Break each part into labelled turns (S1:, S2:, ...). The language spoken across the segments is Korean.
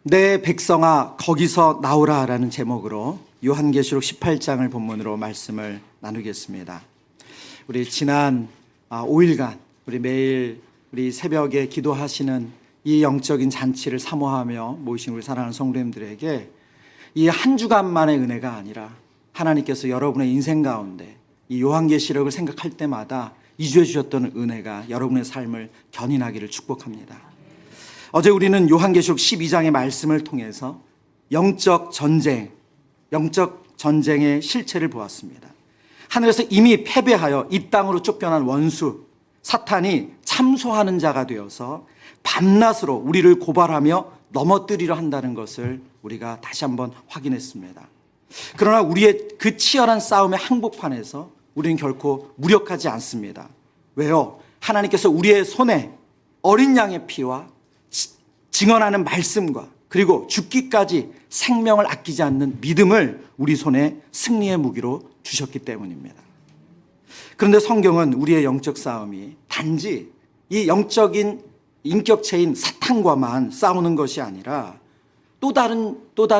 S1: 내 백성아 거기서 나오라 라는 제목으로 요한계시록 18장을 본문으로 말씀을 나누겠습니다. 우리 지난 5일간 우리 매일 우리 새벽에 기도하시는 이 영적인 잔치를 사모하며 모이신 우리 사랑하는 성도님들에게 이 한 주간만의 은혜가 아니라 하나님께서 여러분의 인생 가운데 이 요한계시록을 생각할 때마다 이주해 주셨던 은혜가 여러분의 삶을 견인하기를 축복합니다. 어제 우리는 요한계시록 12장의 말씀을 통해서 영적 전쟁의 실체를 보았습니다. 하늘에서 이미 패배하여 이 땅으로 쫓겨난 원수 사탄이 참소하는 자가 되어서 밤낮으로 우리를 고발하며 넘어뜨리려 한다는 것을 우리가 다시 한번 확인했습니다. 그러나 우리의 그 치열한 싸움의 한복판에서 우리는 결코 무력하지 않습니다. 왜요? 하나님께서 우리의 손에 어린 양의 피와 증언하는 말씀과 그리고 죽기까지 생명을 아끼지 않는 믿음을 우리 손에 승리의 무기로 주셨기 때문입니다. 그런데 성경은 우리의 영적 싸움이 단지 이 영적인 인격체인 사탄과만 싸우는 것이 아니라 또 다른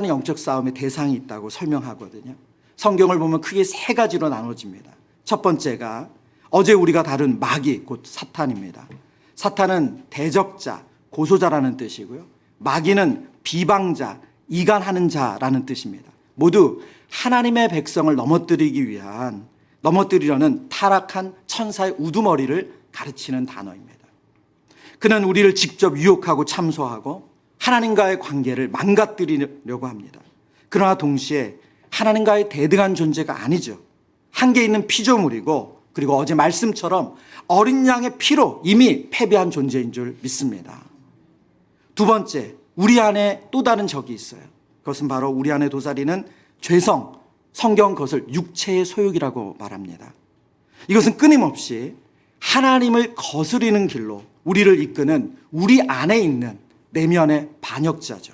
S1: 영적 싸움의 대상이 있다고 설명하거든요. 성경을 보면 크게 세 가지로 나눠집니다. 첫 번째가 어제 우리가 다룬 마귀 곧 사탄입니다. 사탄은 대적자, 고소자라는 뜻이고요. 마귀는 비방자, 이간하는 자라는 뜻입니다. 모두 하나님의 백성을 넘어뜨리려는 타락한 천사의 우두머리를 가르치는 단어입니다. 그는 우리를 직접 유혹하고 참소하고 하나님과의 관계를 망가뜨리려고 합니다. 그러나 동시에 하나님과의 대등한 존재가 아니죠. 한계 있는 피조물이고 그리고 어제 말씀처럼 어린 양의 피로 이미 패배한 존재인 줄 믿습니다. 두 번째, 우리 안에 또 다른 적이 있어요. 그것은 바로 우리 안에 도사리는 죄성, 성경 그것을 육체의 소욕이라고 말합니다. 이것은 끊임없이 하나님을 거스리는 길로 우리를 이끄는 우리 안에 있는 내면의 반역자죠.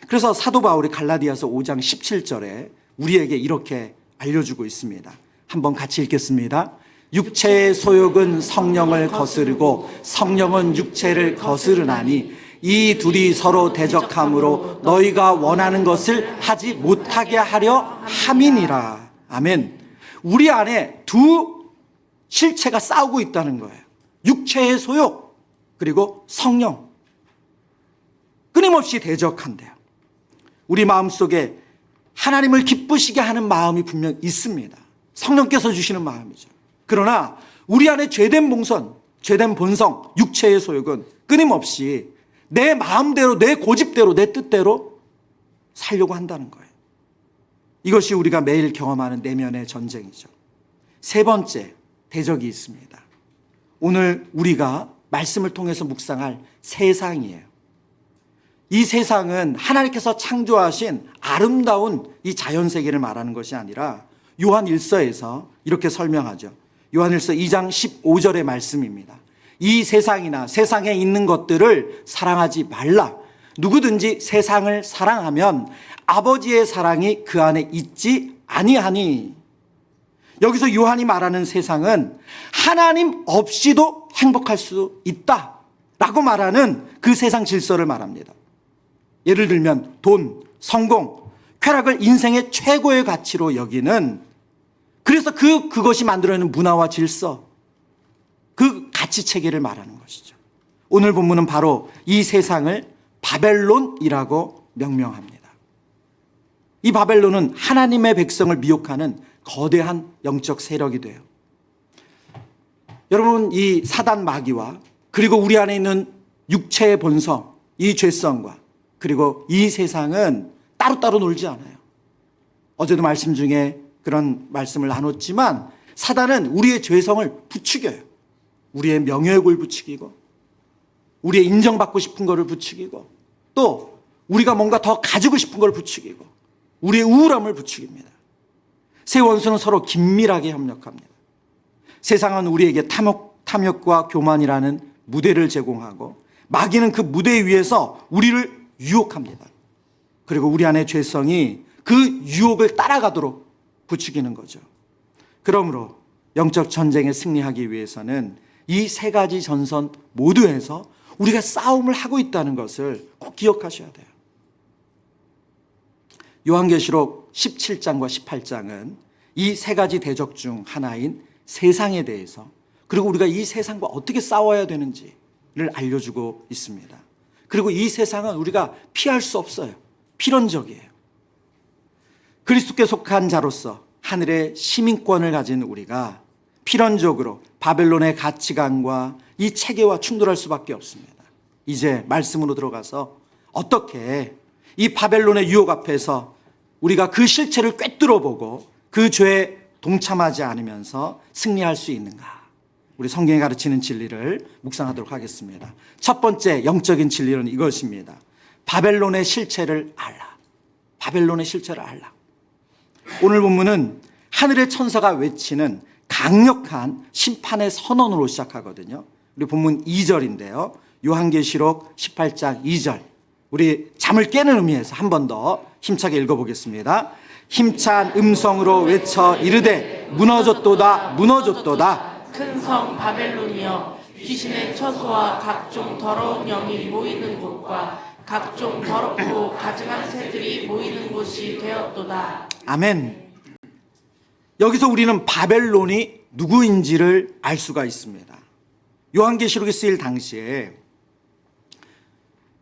S1: 그래서 사도 바울이 갈라디아서 5장 17절에 우리에게 이렇게 알려주고 있습니다. 한번 같이 읽겠습니다. 육체의 소욕은 성령을 거스르고 성령은 육체를 거스르나니 이 둘이 서로 대적함으로 너희가 원하는 것을 하지 못하게 하려 함이니라. 아멘. 우리 안에 두 실체가 싸우고 있다는 거예요. 육체의 소욕 그리고 성령. 끊임없이 대적한대요. 우리 마음속에 하나님을 기쁘시게 하는 마음이 분명 있습니다. 성령께서 주시는 마음이죠. 그러나 우리 안에 죄된 본성, 육체의 소욕은 끊임없이 내 마음대로, 내 고집대로, 내 뜻대로 살려고 한다는 거예요. 이것이 우리가 매일 경험하는 내면의 전쟁이죠. 세 번째 대적이 있습니다. 오늘 우리가 말씀을 통해서 묵상할 세상이에요. 이 세상은 하나님께서 창조하신 아름다운 이 자연세계를 말하는 것이 아니라 요한 1서에서 이렇게 설명하죠. 요한 1서 2장 15절의 말씀입니다. 이 세상이나 세상에 있는 것들을 사랑하지 말라. 누구든지 세상을 사랑하면 아버지의 사랑이 그 안에 있지 아니하니. 여기서 요한이 말하는 세상은 하나님 없이도 행복할 수 있다 라고 말하는 그 세상 질서를 말합니다. 예를 들면 돈, 성공, 쾌락을 인생의 최고의 가치로 여기는, 그래서 그것이 만들어내는 문화와 질서, 그 가치 체계를 말하는 것이죠. 오늘 본문은 바로 이 세상을 바벨론이라고 명명합니다. 이 바벨론은 하나님의 백성을 미혹하는 거대한 영적 세력이 돼요. 여러분, 이 사단 마귀와 그리고 우리 안에 있는 육체의 본성, 이 죄성과 그리고 이 세상은 따로따로 놀지 않아요. 어제도 말씀 중에 그런 말씀을 나눴지만 사단은 우리의 죄성을 부추겨요. 우리의 명예욕을 부추기고 우리의 인정받고 싶은 것을 부추기고 또 우리가 뭔가 더 가지고 싶은 걸 부추기고 우리의 우울함을 부추깁니다. 세 원수는 서로 긴밀하게 협력합니다. 세상은 우리에게 탐욕과 교만이라는 무대를 제공하고 마귀는 그 무대 위에서 우리를 유혹합니다. 그리고 우리 안의 죄성이 그 유혹을 따라가도록 부추기는 거죠. 그러므로 영적 전쟁에 승리하기 위해서는 이 세 가지 전선 모두에서 우리가 싸움을 하고 있다는 것을 꼭 기억하셔야 돼요. 요한계시록 17장과 18장은 이 세 가지 대적 중 하나인 세상에 대해서, 그리고 우리가 이 세상과 어떻게 싸워야 되는지를 알려주고 있습니다. 그리고 이 세상은 우리가 피할 수 없어요. 필연적이에요. 그리스도께 속한 자로서 하늘의 시민권을 가진 우리가 필연적으로 바벨론의 가치관과 이 체계와 충돌할 수밖에 없습니다. 이제 말씀으로 들어가서 어떻게 이 바벨론의 유혹 앞에서 우리가 그 실체를 꿰뚫어 보고 그 죄에 동참하지 않으면서 승리할 수 있는가? 우리 성경이 가르치는 진리를 묵상하도록 하겠습니다. 첫 번째 영적인 진리는 이것입니다. 바벨론의 실체를 알라. 바벨론의 실체를 알라. 오늘 본문은 하늘의 천사가 외치는 강력한 심판의 선언으로 시작하거든요. 우리 본문 2절인데요. 요한계시록 18장 2절. 우리 잠을 깨는 의미에서 한 번 더 힘차게 읽어보겠습니다. 힘찬 음성으로 외쳐 이르되 무너졌도다 무너졌도다.
S2: 큰 성 바벨론이여 귀신의 처소와 각종 더러운 영이 모이는 곳과 각종 더럽고 가증한 새들이 모이는 곳이 되었도다.
S1: 아멘. 여기서 우리는 바벨론이 누구인지를 알 수가 있습니다. 요한계시록이 쓰일 당시에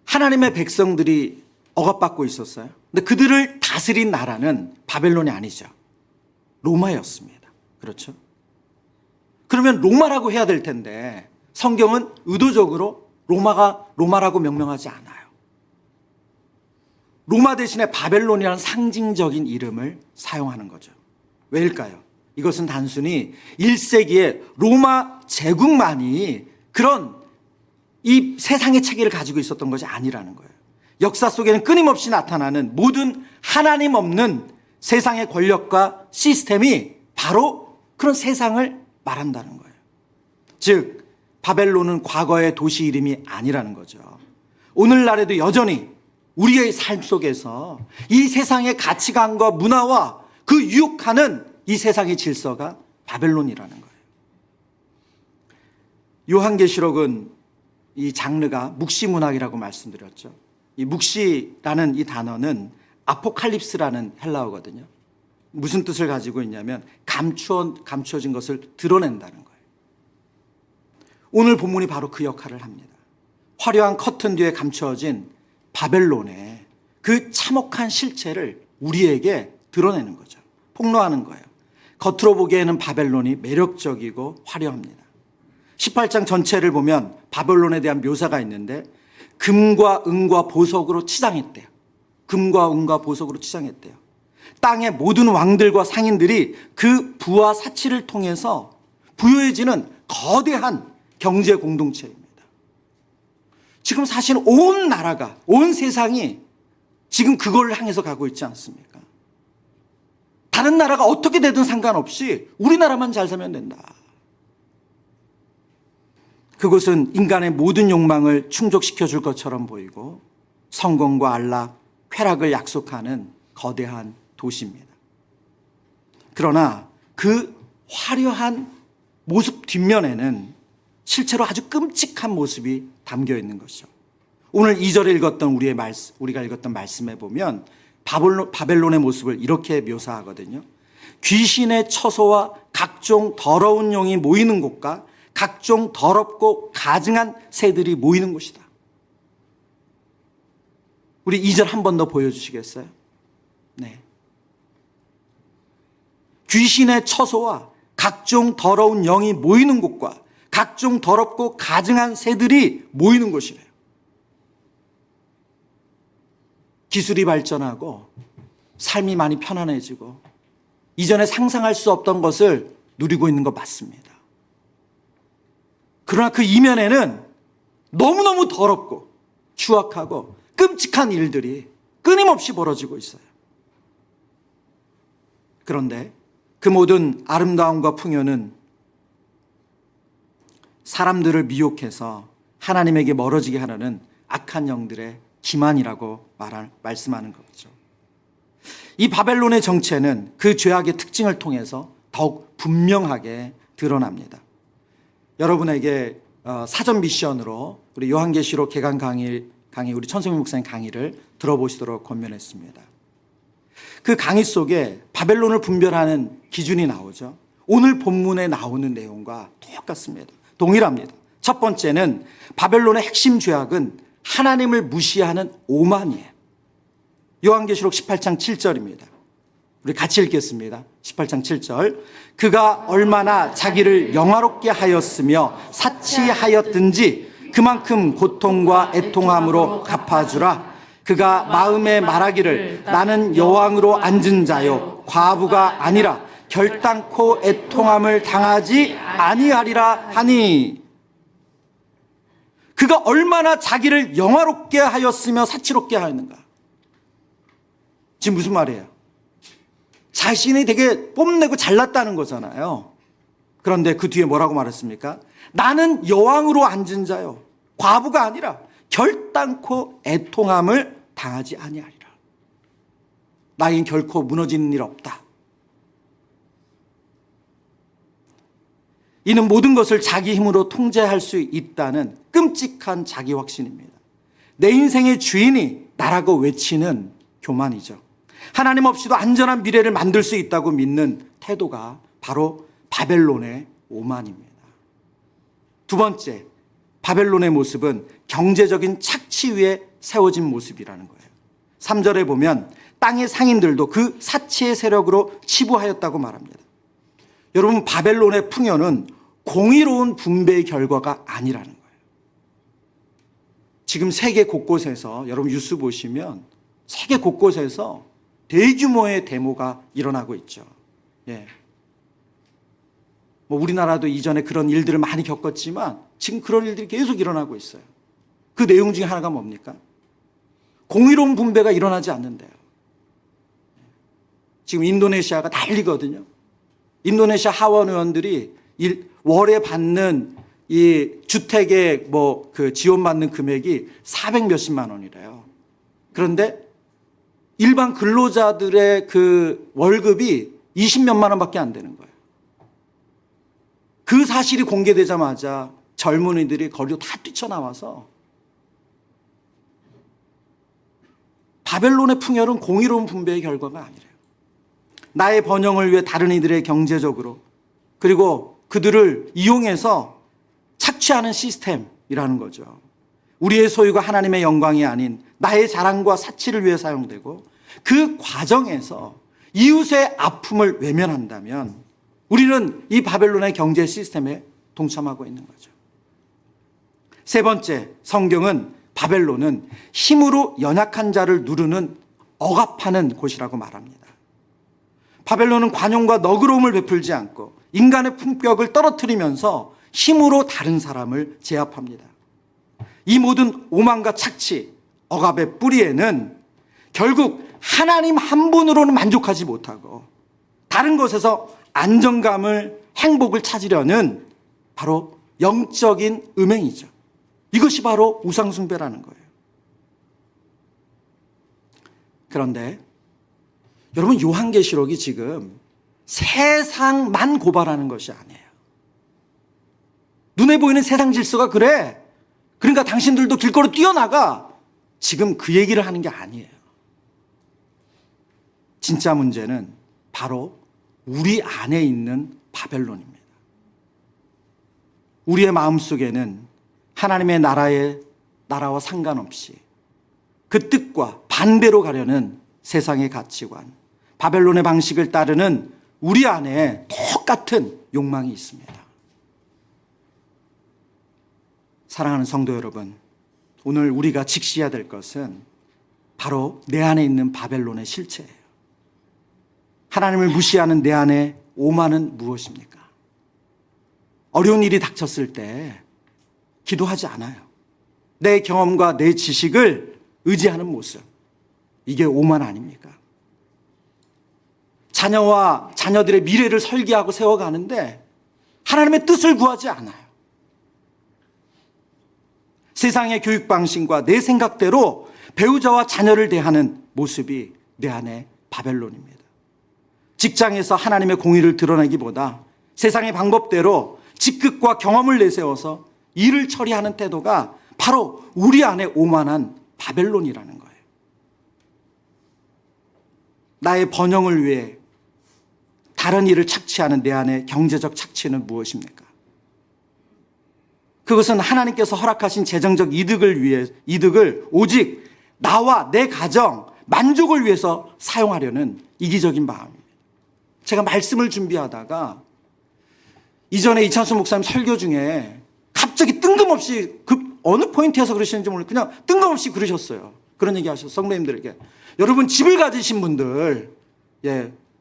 S1: 하나님의 백성들이 억압받고 있었어요. 근데 그들을 다스린 나라는 바벨론이 아니죠. 로마였습니다. 그렇죠? 그러면 로마라고 해야 될 텐데 성경은 의도적으로 로마라고 명명하지 않아요. 로마 대신에 바벨론이라는 상징적인 이름을 사용하는 거죠. 왜일까요? 이것은 단순히 1세기에 로마 제국만이 그런 이 세상의 체계를 가지고 있었던 것이 아니라는 거예요. 역사 속에는 끊임없이 나타나는 모든 하나님 없는 세상의 권력과 시스템이 바로 그런 세상을 말한다는 거예요. 즉 바벨론은 과거의 도시 이름이 아니라는 거죠. 오늘날에도 여전히 우리의 삶 속에서 이 세상의 가치관과 문화와 그 유혹하는 이 세상의 질서가 바벨론이라는 거예요. 요한계시록은 이 장르가 묵시문학이라고 말씀드렸죠. 이 묵시라는 이 단어는 아포칼립스라는 헬라어거든요. 무슨 뜻을 가지고 있냐면 감추어진 것을 드러낸다는 거예요. 오늘 본문이 바로 그 역할을 합니다. 화려한 커튼 뒤에 감추어진 바벨론의 그 참혹한 실체를 우리에게 드러내는 거죠. 폭로하는 거예요. 겉으로 보기에는 바벨론이 매력적이고 화려합니다. 18장 전체를 보면 바벨론에 대한 묘사가 있는데 금과 은과 보석으로 치장했대요. 금과 은과 보석으로 치장했대요. 땅의 모든 왕들과 상인들이 그 부와 사치를 통해서 부유해지는 거대한 경제 공동체입니다. 지금 사실 온 나라가, 온 세상이 지금 그걸 향해서 가고 있지 않습니까? 다른 나라가 어떻게 되든 상관없이 우리나라만 잘 살면 된다. 그곳은 인간의 모든 욕망을 충족시켜 줄 것처럼 보이고 성공과 안락, 쾌락을 약속하는 거대한 도시입니다. 그러나 그 화려한 모습 뒷면에는 실제로 아주 끔찍한 모습이 담겨 있는 것이죠. 오늘 2절에 읽었던 우리가 읽었던 말씀에 보면 바벨론의 모습을 이렇게 묘사하거든요. 귀신의 처소와 각종 더러운 용이 모이는 곳과 각종 더럽고 가증한 새들이 모이는 곳이다. 우리 2절 한 번 더 보여주시겠어요? 네. 귀신의 처소와 각종 더러운 영이 모이는 곳과 각종 더럽고 가증한 새들이 모이는 곳이래요. 기술이 발전하고 삶이 많이 편안해지고 이전에 상상할 수 없던 것을 누리고 있는 것 맞습니다. 그러나 그 이면에는 너무너무 더럽고 추악하고 끔찍한 일들이 끊임없이 벌어지고 있어요. 그런데 그 모든 아름다움과 풍요는 사람들을 미혹해서 하나님에게 멀어지게 하려는 악한 영들의 기만이라고 말씀하는 거죠. 이 바벨론의 정체는 그 죄악의 특징을 통해서 더욱 분명하게 드러납니다. 여러분에게 사전 미션으로 우리 요한계시록 개강 강의 우리 천성민 목사님 강의를 들어보시도록 권면했습니다. 그 강의 속에 바벨론을 분별하는 기준이 나오죠. 오늘 본문에 나오는 내용과 똑같습니다. 동일합니다. 첫 번째는 바벨론의 핵심 죄악은 하나님을 무시하는 오만이에요. 요한계시록 18장 7절입니다. 우리 같이 읽겠습니다. 18장 7절. 그가 얼마나 자기를 영화롭게 하였으며 사치하였든지 그만큼 고통과 애통함으로 갚아주라. 그가 마음에 말하기를 나는 여왕으로 앉은 자요 과부가 아니라 결단코 애통함을 당하지 아니하리라 하니. 그가 얼마나 자기를 영화롭게 하였으며 사치롭게 하였는가. 지금 무슨 말이에요? 자신이 되게 뽐내고 잘났다는 거잖아요. 그런데 그 뒤에 뭐라고 말했습니까? 나는 여왕으로 앉은 자요 과부가 아니라 결단코 애통함을 당하지 아니하리라. 나에겐 결코 무너지는 일 없다. 이는 모든 것을 자기 힘으로 통제할 수 있다는 끔찍한 자기 확신입니다. 내 인생의 주인이 나라고 외치는 교만이죠. 하나님 없이도 안전한 미래를 만들 수 있다고 믿는 태도가 바로 바벨론의 오만입니다. 두 번째, 바벨론의 모습은 경제적인 착취 위에 세워진 모습이라는 거예요. 3절에 보면 땅의 상인들도 그 사치의 세력으로 치부하였다고 말합니다. 여러분, 바벨론의 풍요는 공의로운 분배의 결과가 아니라는 거예요. 지금 세계 곳곳에서 여러분 뉴스 보시면 세계 곳곳에서 대규모의 데모가 일어나고 있죠. 예. 뭐 우리나라도 이전에 그런 일들을 많이 겪었지만 지금 그런 일들이 계속 일어나고 있어요. 그 내용 중에 하나가 뭡니까? 공의로운 분배가 일어나지 않는데요. 지금 인도네시아가 난리거든요. 인도네시아 하원 의원들이 월에 받는 이 주택에 뭐 그 지원받는 금액이 400 몇십만 원이래요. 그런데 일반 근로자들의 그 월급이 20 몇만 원밖에 안 되는 거예요. 그 사실이 공개되자마자 젊은이들이 거리로 다 뛰쳐나와서 바벨론의 풍요는 공의로운 분배의 결과가 아니래요. 나의 번영을 위해 다른 이들의 경제적으로 그리고 그들을 이용해서 착취하는 시스템이라는 거죠. 우리의 소유가 하나님의 영광이 아닌 나의 자랑과 사치를 위해 사용되고 그 과정에서 이웃의 아픔을 외면한다면 우리는 이 바벨론의 경제 시스템에 동참하고 있는 거죠. 세 번째, 성경은 바벨론은 힘으로 연약한 자를 누르는 억압하는 곳이라고 말합니다. 바벨론은 관용과 너그러움을 베풀지 않고 인간의 품격을 떨어뜨리면서 힘으로 다른 사람을 제압합니다. 이 모든 오만과 착취, 억압의 뿌리에는 결국 하나님 한 분으로는 만족하지 못하고 다른 것에서 안정감을, 행복을 찾으려는 바로 영적인 음행이죠. 이것이 바로 우상숭배라는 거예요. 그런데 여러분, 요한계시록이 지금 세상만 고발하는 것이 아니에요. 눈에 보이는 세상 질서가 그래. 그러니까 당신들도 길거리 뛰어나가. 지금 그 얘기를 하는 게 아니에요. 진짜 문제는 바로 우리 안에 있는 바벨론입니다. 우리의 마음속에는 하나님의 나라와 상관없이 그 뜻과 반대로 가려는 세상의 가치관, 바벨론의 방식을 따르는 우리 안에 똑같은 욕망이 있습니다. 사랑하는 성도 여러분, 오늘 우리가 직시해야 될 것은 바로 내 안에 있는 바벨론의 실체예요. 하나님을 무시하는 내 안의 오만은 무엇입니까? 어려운 일이 닥쳤을 때 기도하지 않아요. 내 경험과 내 지식을 의지하는 모습, 이게 오만 아닙니까? 자녀와 자녀들의 미래를 설계하고 세워가는데 하나님의 뜻을 구하지 않아요. 세상의 교육 방식과 내 생각대로 배우자와 자녀를 대하는 모습이 내 안에 바벨론입니다. 직장에서 하나님의 공의를 드러내기보다 세상의 방법대로 직급과 경험을 내세워서 일을 처리하는 태도가 바로 우리 안에 오만한 바벨론이라는 거예요. 나의 번영을 위해 다른 일을 착취하는 내 안의 경제적 착취는 무엇입니까? 그것은 하나님께서 허락하신 재정적 이득을 오직 나와 내 가정, 만족을 위해서 사용하려는 이기적인 마음입니다. 제가 말씀을 준비하다가 이전에 이찬수 목사님 설교 중에 갑자기 뜬금없이 어느 포인트에서 그러시는지 모르겠어요. 그냥 뜬금없이 그러셨어요. 그런 얘기 하셨어요. 성도님들에게. 여러분 집을 가지신 분들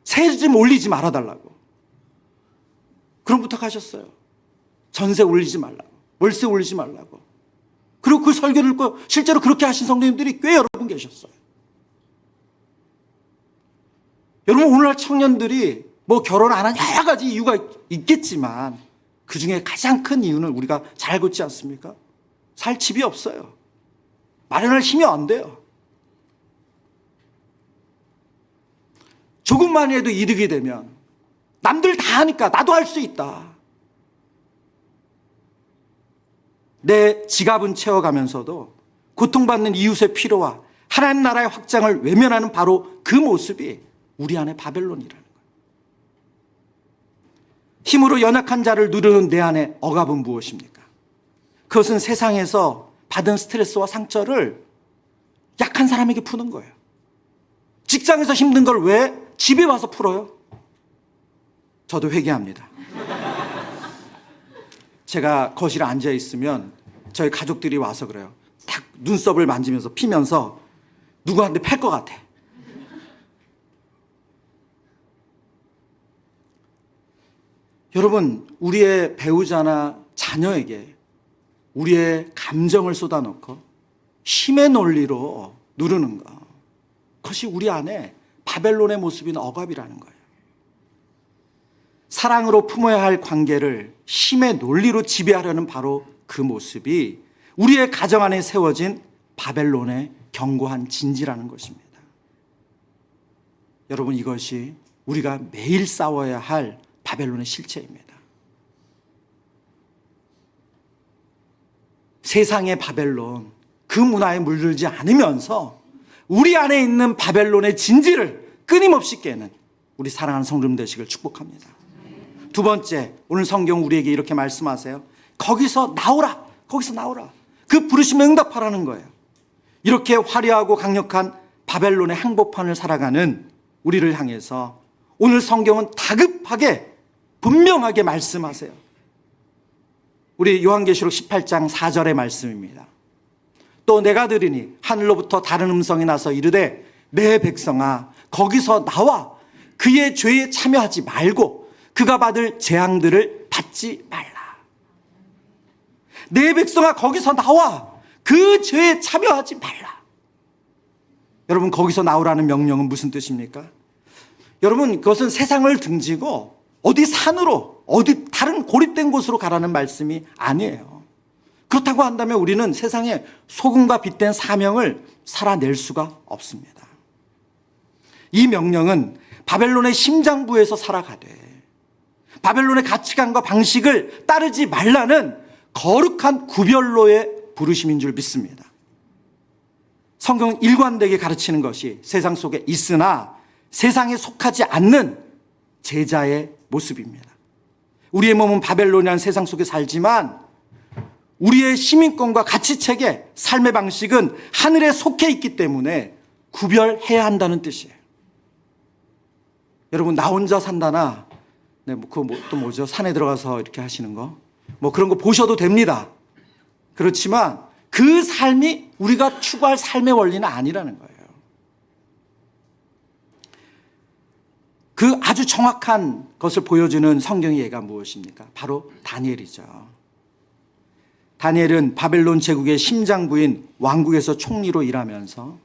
S1: 세 좀 올리지 말아달라고. 그런 부탁하셨어요. 전세 올리지 말라고. 월세 올리지 말라고. 그리고 그 설교를 듣고 실제로 그렇게 하신 성도님들이 꽤 여러 분 계셨어요. 여러분 오늘날 청년들이 뭐 결혼 안 한 여러 가지 이유가 있겠지만 그 중에 가장 큰 이유는 우리가 잘 알고 있지 않습니까? 살 집이 없어요. 마련할 힘이 안 돼요. 조금만이라도 이득이 되면 남들 다 하니까 나도 할 수 있다. 내 지갑은 채워가면서도 고통받는 이웃의 필요와 하나님 나라의 확장을 외면하는 바로 그 모습이 우리 안에 바벨론이라는 거예요. 힘으로 연약한 자를 누르는 내 안에 억압은 무엇입니까? 그것은 세상에서 받은 스트레스와 상처를 약한 사람에게 푸는 거예요. 직장에서 힘든 걸 왜 집에 와서 풀어요? 저도 회개합니다. 제가 거실에 앉아 있으면 저희 가족들이 와서 그래요. 딱 눈썹을 만지면서 피면서 누구한테 팔 것 같아. 여러분, 우리의 배우자나 자녀에게 우리의 감정을 쏟아놓고 힘의 논리로 누르는 것, 그것이 우리 안에 바벨론의 모습인 억압이라는 거예요. 사랑으로 품어야 할 관계를 힘의 논리로 지배하려는 바로 그 모습이 우리의 가정 안에 세워진 바벨론의 견고한 진지라는 것입니다. 여러분, 이것이 우리가 매일 싸워야 할 바벨론의 실체입니다. 세상의 바벨론, 그 문화에 물들지 않으면서 우리 안에 있는 바벨론의 진지를 끊임없이 깨는 우리 사랑하는 성도님 되시길 축복합니다. 두 번째, 오늘 성경 우리에게 이렇게 말씀하세요. 거기서 나오라. 거기서 나오라. 그 부르심에 응답하라는 거예요. 이렇게 화려하고 강력한 바벨론의 항복판을 살아가는 우리를 향해서 오늘 성경은 다급하게 분명하게 말씀하세요. 우리 요한계시록 18장 4절의 말씀입니다. 또 내가 들으니 하늘로부터 다른 음성이 나서 이르되 내 백성아 거기서 나와 그의 죄에 참여하지 말고 그가 받을 재앙들을 받지 말라. 내 백성아 거기서 나와 그 죄에 참여하지 말라. 여러분, 거기서 나오라는 명령은 무슨 뜻입니까? 여러분, 그것은 세상을 등지고 어디 산으로 어디 다른 고립된 곳으로 가라는 말씀이 아니에요. 그렇다고 한다면 우리는 세상에 소금과 빛된 사명을 살아낼 수가 없습니다. 이 명령은 바벨론의 심장부에서 살아가되 바벨론의 가치관과 방식을 따르지 말라는 거룩한 구별로의 부르심인 줄 믿습니다. 성경은 일관되게 가르치는 것이 세상 속에 있으나 세상에 속하지 않는 제자의 모습입니다. 우리의 몸은 바벨론이라는 세상 속에 살지만 우리의 시민권과 가치체계, 삶의 방식은 하늘에 속해 있기 때문에 구별해야 한다는 뜻이에요. 여러분, 나 혼자 산다나 또 뭐죠? 산에 들어가서 이렇게 하시는 거 그런 거 보셔도 됩니다. 그렇지만 그 삶이 우리가 추구할 삶의 원리는 아니라는 거예요. 그 아주 정확한 것을 보여주는 성경의 예가 무엇입니까? 바로 다니엘이죠. 다니엘은 바벨론 제국의 심장부인 왕국에서 총리로 일하면서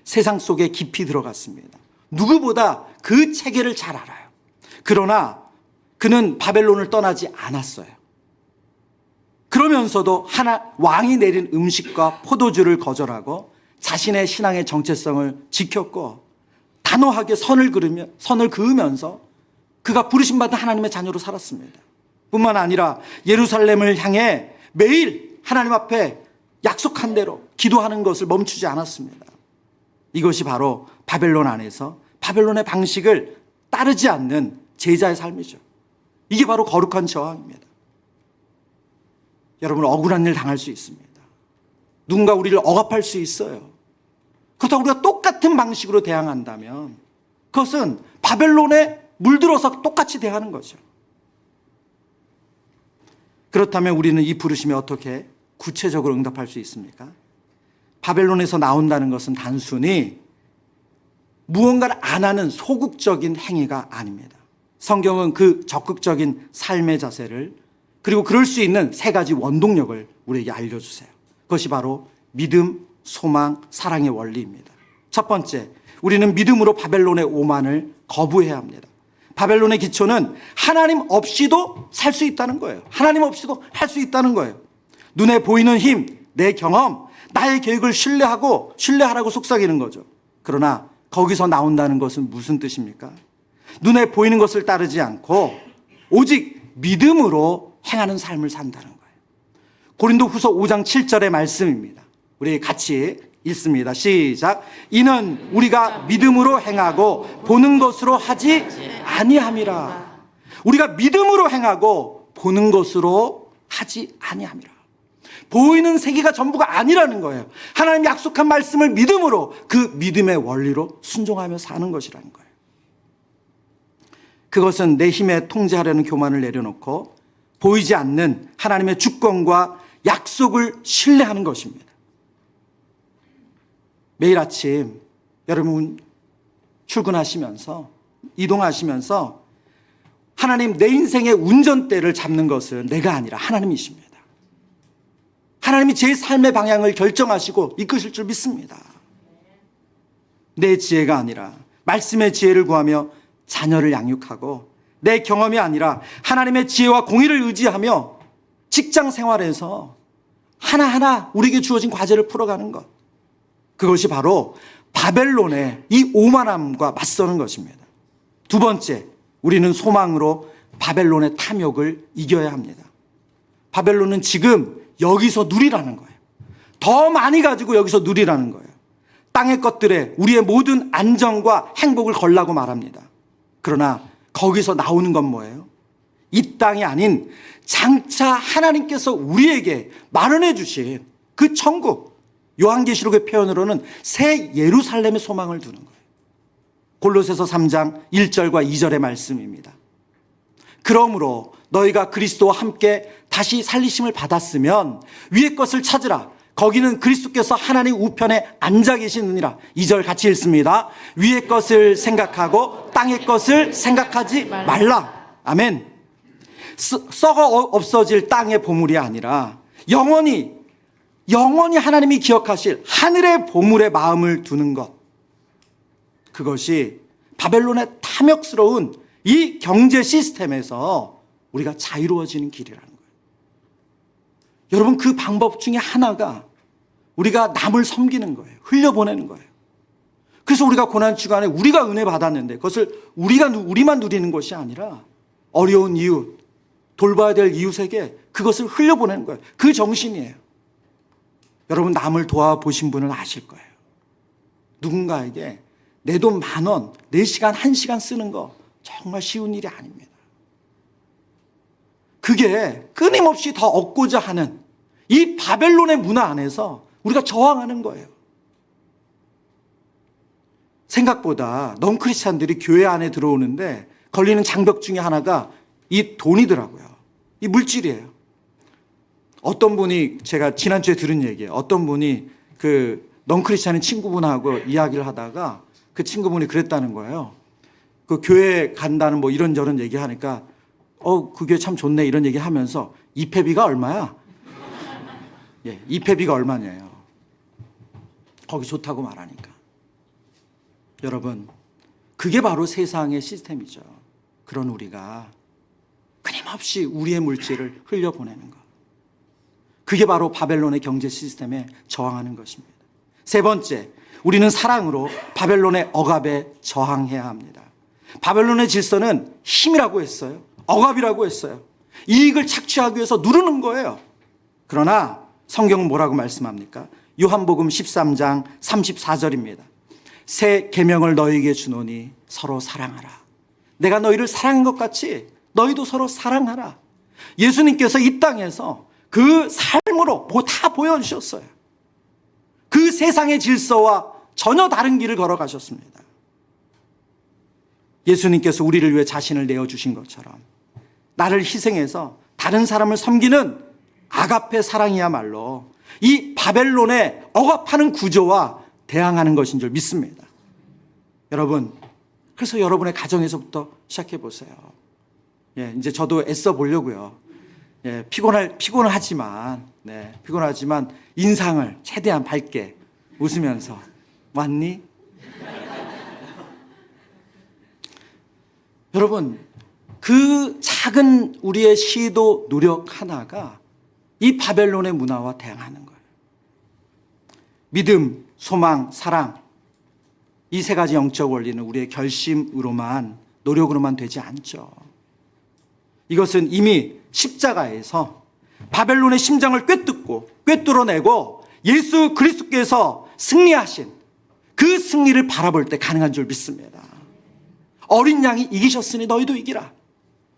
S1: 세상 속에 깊이 들어갔습니다. 누구보다 그 체계를 잘 알아요. 그러나 그는 바벨론을 떠나지 않았어요. 그러면서도 왕이 내린 음식과 포도주를 거절하고 자신의 신앙의 정체성을 지켰고 단호하게 선을 그으면서 그가 부르심받은 하나님의 자녀로 살았습니다. 뿐만 아니라 예루살렘을 향해 매일 하나님 앞에 약속한 대로 기도하는 것을 멈추지 않았습니다. 이것이 바로 바벨론 안에서 바벨론의 방식을 따르지 않는 제자의 삶이죠. 이게 바로 거룩한 저항입니다. 여러분, 억울한 일 당할 수 있습니다. 누군가 우리를 억압할 수 있어요. 그렇다고 우리가 똑같은 방식으로 대항한다면 그것은 바벨론에 물들어서 똑같이 대하는 거죠. 그렇다면 우리는 이 부르심에 어떻게 구체적으로 응답할 수 있습니까? 바벨론에서 나온다는 것은 단순히 무언가를 안 하는 소극적인 행위가 아닙니다. 성경은 그 적극적인 삶의 자세를, 그리고 그럴 수 있는 세 가지 원동력을 우리에게 알려주세요. 그것이 바로 믿음, 소망, 사랑의 원리입니다. 첫 번째, 우리는 믿음으로 바벨론의 오만을 거부해야 합니다. 바벨론의 기초는 하나님 없이도 살 수 있다는 거예요. 하나님 없이도 할 수 있다는 거예요. 눈에 보이는 힘, 내 경험, 나의 계획을 신뢰하라고 속삭이는 거죠. 그러나 거기서 나온다는 것은 무슨 뜻입니까? 눈에 보이는 것을 따르지 않고 오직 믿음으로 행하는 삶을 산다는 거예요. 고린도후서 5장 7절의 말씀입니다. 우리 같이 읽습니다. 시작. 이는 우리가 믿음으로 행하고 보는 것으로 하지 아니함이라. 우리가 믿음으로 행하고 보는 것으로 하지 아니함이라. 보이는 세계가 전부가 아니라는 거예요. 하나님 약속한 말씀을 믿음으로, 그 믿음의 원리로 순종하며 사는 것이라는 거예요. 그것은 내 힘에 통제하려는 교만을 내려놓고 보이지 않는 하나님의 주권과 약속을 신뢰하는 것입니다. 매일 아침 여러분 출근하시면서, 이동하시면서 하나님, 내 인생의 운전대를 잡는 것은 내가 아니라 하나님이십니다. 하나님이 제 삶의 방향을 결정하시고 이끄실 줄 믿습니다. 내 지혜가 아니라 말씀의 지혜를 구하며 자녀를 양육하고, 내 경험이 아니라 하나님의 지혜와 공의를 의지하며 직장 생활에서 하나하나 우리에게 주어진 과제를 풀어가는 것, 그것이 바로 바벨론의 이 오만함과 맞서는 것입니다. 두 번째, 우리는 소망으로 바벨론의 탐욕을 이겨야 합니다. 바벨론은 지금 여기서 누리라는 거예요. 더 많이 가지고 여기서 누리라는 거예요. 땅의 것들에 우리의 모든 안정과 행복을 걸라고 말합니다. 그러나 거기서 나오는 건 뭐예요? 이 땅이 아닌 장차 하나님께서 우리에게 마련해 주신 그 천국, 요한계시록의 표현으로는 새 예루살렘의 소망을 두는 거예요. 골로새서 3장 1절과 2절의 말씀입니다. 그러므로 너희가 그리스도와 함께 다시 살리심을 받았으면 위의 것을 찾으라. 거기는 그리스도께서 하나님 우편에 앉아 계시느니라. 2절 같이 읽습니다. 위의 것을 생각하고 땅의 것을 생각하지 말라. 아멘. 썩어 없어질 땅의 보물이 아니라 영원히 하나님이 기억하실 하늘의 보물에 마음을 두는 것, 그것이 바벨론의 탐욕스러운 이 경제 시스템에서 우리가 자유로워지는 길이라는 거예요. 여러분, 그 방법 중에 하나가 우리가 남을 섬기는 거예요. 흘려보내는 거예요. 그래서 우리가 고난주간에 우리가 은혜 받았는데 그것을 우리만 누리는 것이 아니라 어려운 이웃, 돌봐야 될 이웃에게 그것을 흘려보내는 거예요. 그 정신이에요. 여러분, 남을 도와보신 분은 아실 거예요. 누군가에게 내 돈 10,000원, 4시간, 1시간 쓰는 거 정말 쉬운 일이 아닙니다. 그게 끊임없이 더 얻고자 하는 이 바벨론의 문화 안에서 우리가 저항하는 거예요. 생각보다 넌크리스찬들이 교회 안에 들어오는데 걸리는 장벽 중에 하나가 이 돈이더라고요. 이 물질이에요. 어떤 분이, 제가 지난주에 들은 얘기예요. 어떤 분이 그 넌크리스찬인 친구분하고 이야기를 하다가 그 친구분이 그랬다는 거예요. 그 교회 간다는 뭐 이런저런 얘기하니까 그 교회 참 좋네 이런 얘기 하면서 입회비가 얼마야? 예, 입회비가 얼마냐요. 거기 좋다고 말하니까. 여러분, 그게 바로 세상의 시스템이죠. 그런 우리가 끊임없이 우리의 물질을 흘려보내는 것, 그게 바로 바벨론의 경제 시스템에 저항하는 것입니다. 세 번째, 우리는 사랑으로 바벨론의 억압에 저항해야 합니다. 바벨론의 질서는 힘이라고 했어요. 억압이라고 했어요. 이익을 착취하기 위해서 누르는 거예요. 그러나 성경은 뭐라고 말씀합니까? 요한복음 13장 34절입니다. 새 계명을 너희에게 주노니 서로 사랑하라. 내가 너희를 사랑한 것 같이 너희도 서로 사랑하라. 예수님께서 이 땅에서 그 삶으로 다 보여주셨어요. 그 세상의 질서와 전혀 다른 길을 걸어가셨습니다. 예수님께서 우리를 위해 자신을 내어주신 것처럼 나를 희생해서 다른 사람을 섬기는 아가페 사랑이야말로 이 바벨론의 억압하는 구조와 대항하는 것인 줄 믿습니다. 여러분, 그래서 여러분의 가정에서부터 시작해 보세요. 이제 저도 애써 보려고요. 피곤하지만 인상을 최대한 밝게 웃으면서 왔니? 여러분, 그 작은 우리의 시도 노력 하나가 이 바벨론의 문화와 대항하는 거예요. 믿음, 소망, 사랑, 이 세 가지 영적 원리는 우리의 결심으로만, 노력으로만 되지 않죠. 이것은 이미 십자가에서 바벨론의 심장을 꿰뚫어내고 예수 그리스도께서 승리하신 그 승리를 바라볼 때 가능한 줄 믿습니다. 어린 양이 이기셨으니 너희도 이기라.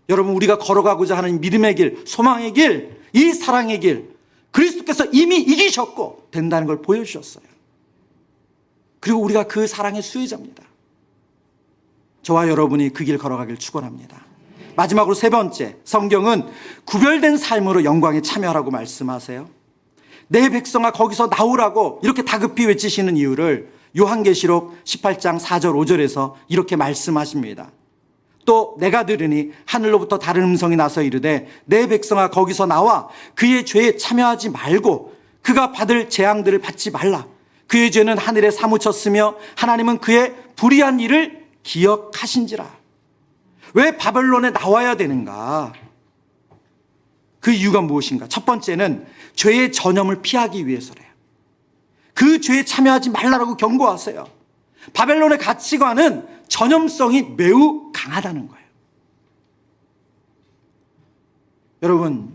S1: 여러분, 우리가 걸어가고자 하는 믿음의 길, 소망의 길, 이 사랑의 길, 그리스도께서 이미 이기셨고 된다는 걸 보여주셨어요. 그리고 우리가 그 사랑의 수혜자입니다. 저와 여러분이 그 길 걸어가길 축원합니다. 마지막으로 세 번째, 성경은 구별된 삶으로 영광에 참여하라고 말씀하세요. 내 백성아 거기서 나오라고 이렇게 다급히 외치시는 이유를 요한계시록 18장 4절 5절에서 이렇게 말씀하십니다. 또 내가 들으니 하늘로부터 다른 음성이 나서 이르되 내 백성아 거기서 나와 그의 죄에 참여하지 말고 그가 받을 재앙들을 받지 말라. 그의 죄는 하늘에 사무쳤으며 하나님은 그의 불의한 일을 기억하신지라. 왜 바벨론에 나와야 되는가? 그 이유가 무엇인가? 첫 번째는 죄의 전염을 피하기 위해서래요. 그 죄에 참여하지 말라고 경고하세요. 바벨론의 가치관은 전염성이 매우 강하다는 거예요. 여러분,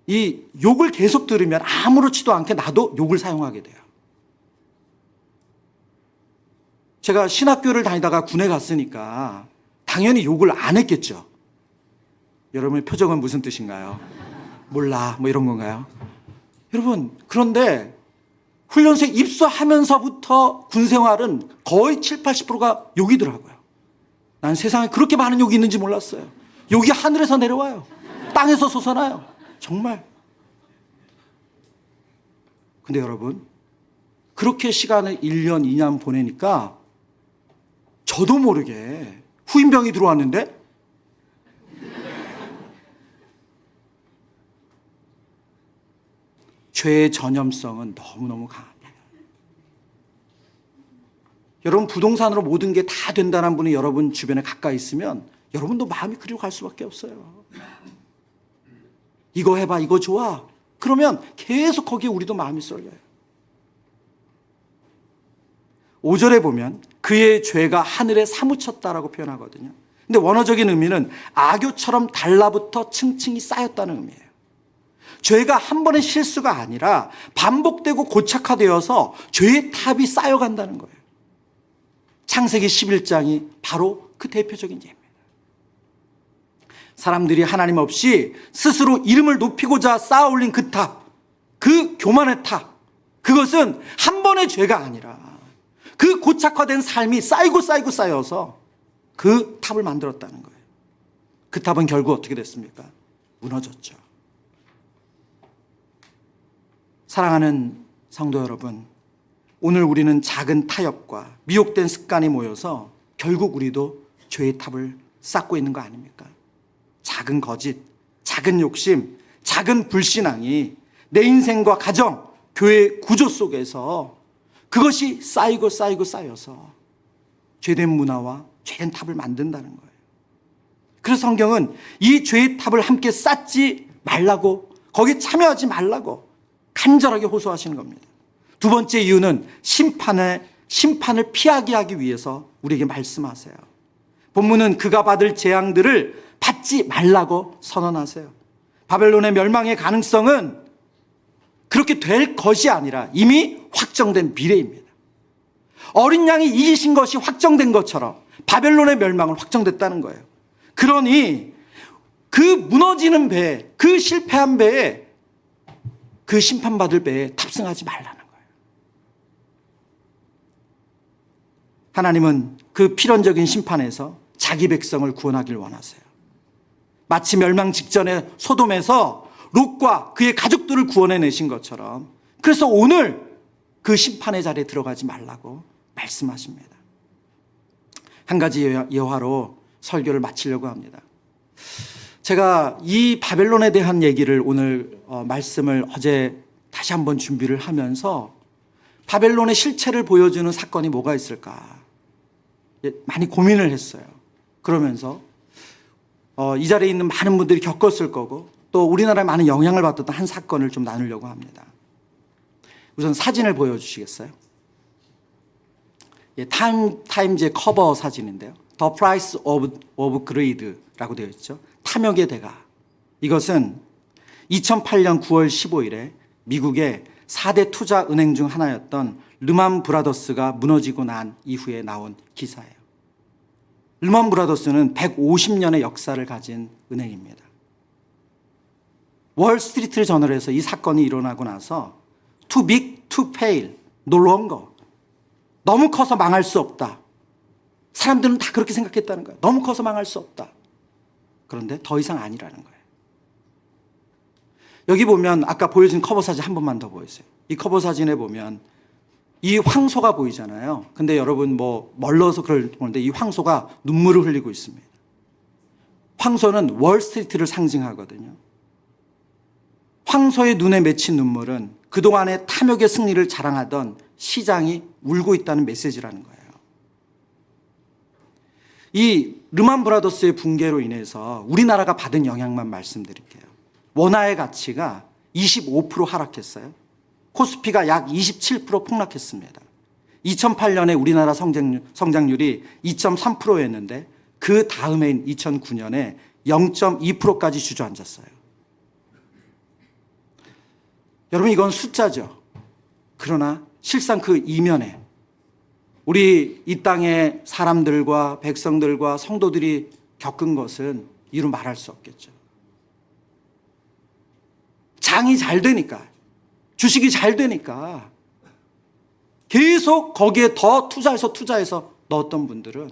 S1: 이 욕을 계속 들으면 아무렇지도 않게 나도 욕을 사용하게 돼요. 제가 신학교를 다니다가 군에 갔으니까 당연히 욕을 안 했겠죠. 여러분의 표정은 무슨 뜻인가요? 몰라, 뭐 이런 건가요? 여러분, 그런데 훈련소에 입소하면서부터 군 생활은 거의 7, 80%가 욕이더라고요. 난 세상에 그렇게 많은 욕이 있는지 몰랐어요. 욕이 하늘에서 내려와요. 땅에서 솟아나요. 정말. 근데 여러분, 그렇게 시간을 1년, 2년 보내니까 저도 모르게 후임병이 들어왔는데 죄의 전염성은 너무너무 강합니다. 여러분, 부동산으로 모든 게 다 된다는 분이 여러분 주변에 가까이 있으면 여러분도 마음이 그리로 갈 수밖에 없어요. 이거 해봐, 이거 좋아. 그러면 계속 거기에 우리도 마음이 쏠려요. 5절에 보면 그의 죄가 하늘에 사무쳤다라고 표현하거든요. 근데 원어적인 의미는 악교처럼 달라붙어 층층이 쌓였다는 의미예요. 죄가 한 번의 실수가 아니라 반복되고 고착화되어서 죄의 탑이 쌓여간다는 거예요. 창세기 11장이 바로 그 대표적인 예입니다. 사람들이 하나님 없이 스스로 이름을 높이고자 쌓아 올린 그 탑, 그 교만의 탑, 그것은 한 번의 죄가 아니라 그 고착화된 삶이 쌓여서 그 탑을 만들었다는 거예요. 그 탑은 결국 어떻게 됐습니까? 무너졌죠. 사랑하는 성도 여러분, 오늘 우리는 작은 타협과 미혹된 습관이 모여서 결국 우리도 죄의 탑을 쌓고 있는 거 아닙니까? 작은 거짓, 작은 욕심, 작은 불신앙이 내 인생과 가정, 교회 구조 속에서 그것이 쌓여서 죄된 문화와 죄된 탑을 만든다는 거예요. 그래서 성경은 이 죄의 탑을 함께 쌓지 말라고, 거기에 참여하지 말라고 간절하게 호소하시는 겁니다. 두 번째 이유는 심판을 피하게 하기 위해서 우리에게 말씀하세요. 본문은 그가 받을 재앙들을 받지 말라고 선언하세요. 바벨론의 멸망의 가능성은 그렇게 될 것이 아니라 이미 확정된 미래입니다. 어린 양이 이기신 것이 확정된 것처럼 바벨론의 멸망은 확정됐다는 거예요. 그러니 그 무너지는 배, 그 실패한 배에, 그 심판받을 배에 탑승하지 말라는 거예요. 하나님은 그 필연적인 심판에서 자기 백성을 구원하길 원하세요. 마치 멸망 직전에 소돔에서 롯과 그의 가족들을 구원해내신 것처럼, 그래서 오늘 그 심판의 자리에 들어가지 말라고 말씀하십니다. 한 가지 예화로 설교를 마치려고 합니다. 제가 이 바벨론에 대한 얘기를 오늘 말씀을 어제 다시 한번 준비를 하면서 바벨론의 실체를 보여주는 사건이 뭐가 있을까 많이 고민을 했어요. 그러면서 이 자리에 있는 많은 분들이 겪었을 거고 또 우리나라에 많은 영향을 받았던 한 사건을 좀 나누려고 합니다. 우선 사진을 보여주시겠어요? 타임즈의 커버 사진인데요. The Price of Greed라고 되어 있죠. 탐욕의 대가. 이것은 2008년 9월 15일에 미국의 4대 투자 은행 중 하나였던 르만 브라더스가 무너지고 난 이후에 나온 기사예요. 르만 브라더스는 150년의 역사를 가진 은행입니다. 월스트리트 저널에서 이 사건이 일어나고 나서 Too big to fail, no longer. 너무 커서 망할 수 없다. 사람들은 다 그렇게 생각했다는 거예요. 너무 커서 망할 수 없다. 그런데 더 이상 아니라는 거예요. 여기 보면 아까 보여준 커버 사진 한 번만 더 보여주세요. 이 커버 사진에 보면 이 황소가 보이잖아요. 근데 여러분 멀러서 그러는데 이 황소가 눈물을 흘리고 있습니다. 황소는 월스트리트를 상징하거든요. 황소의 눈에 맺힌 눈물은 그동안의 탐욕의 승리를 자랑하던 시장이 울고 있다는 메시지라는 거예요. 이 르만 브라더스의 붕괴로 인해서 우리나라가 받은 영향만 말씀드릴게요. 원화의 가치가 25% 하락했어요. 코스피가 약 27% 폭락했습니다. 2008년에 우리나라 성장률이 2.3%였는데 그 다음해인 2009년에 0.2%까지 주저앉았어요. 여러분, 이건 숫자죠. 그러나 실상 그 이면에 우리 이 땅의 사람들과 백성들과 성도들이 겪은 것은 이루 말할 수 없겠죠. 장이 잘 되니까, 주식이 잘 되니까 계속 거기에 더 투자해서 넣었던 분들은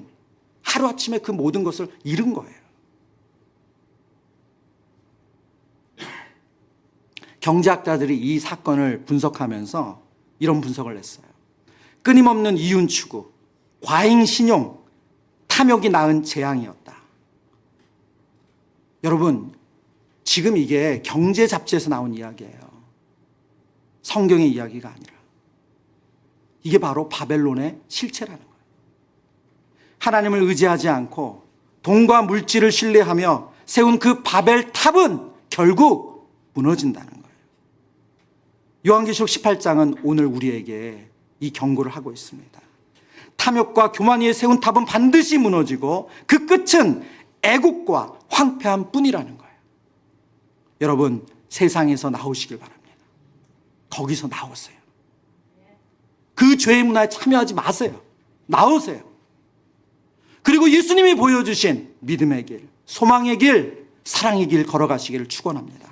S1: 하루아침에 그 모든 것을 잃은 거예요. 경제학자들이 이 사건을 분석하면서 이런 분석을 했어요. 끊임없는 이윤 추구, 과잉 신용, 탐욕이 낳은 재앙이었다. 여러분, 지금 이게 경제 잡지에서 나온 이야기예요. 성경의 이야기가 아니라. 이게 바로 바벨론의 실체라는 거예요. 하나님을 의지하지 않고 돈과 물질을 신뢰하며 세운 그 바벨 탑은 결국 무너진다는 거예요. 요한계시록 18장은 오늘 우리에게 이 경고를 하고 있습니다. 탐욕과 교만 위에 세운 탑은 반드시 무너지고 그 끝은 애국과 황폐함 뿐이라는 거예요. 여러분, 세상에서 나오시길 바랍니다. 거기서 나오세요. 그 죄의 문화에 참여하지 마세요. 나오세요. 그리고 예수님이 보여주신 믿음의 길, 소망의 길, 사랑의 길 걸어가시기를 축원합니다.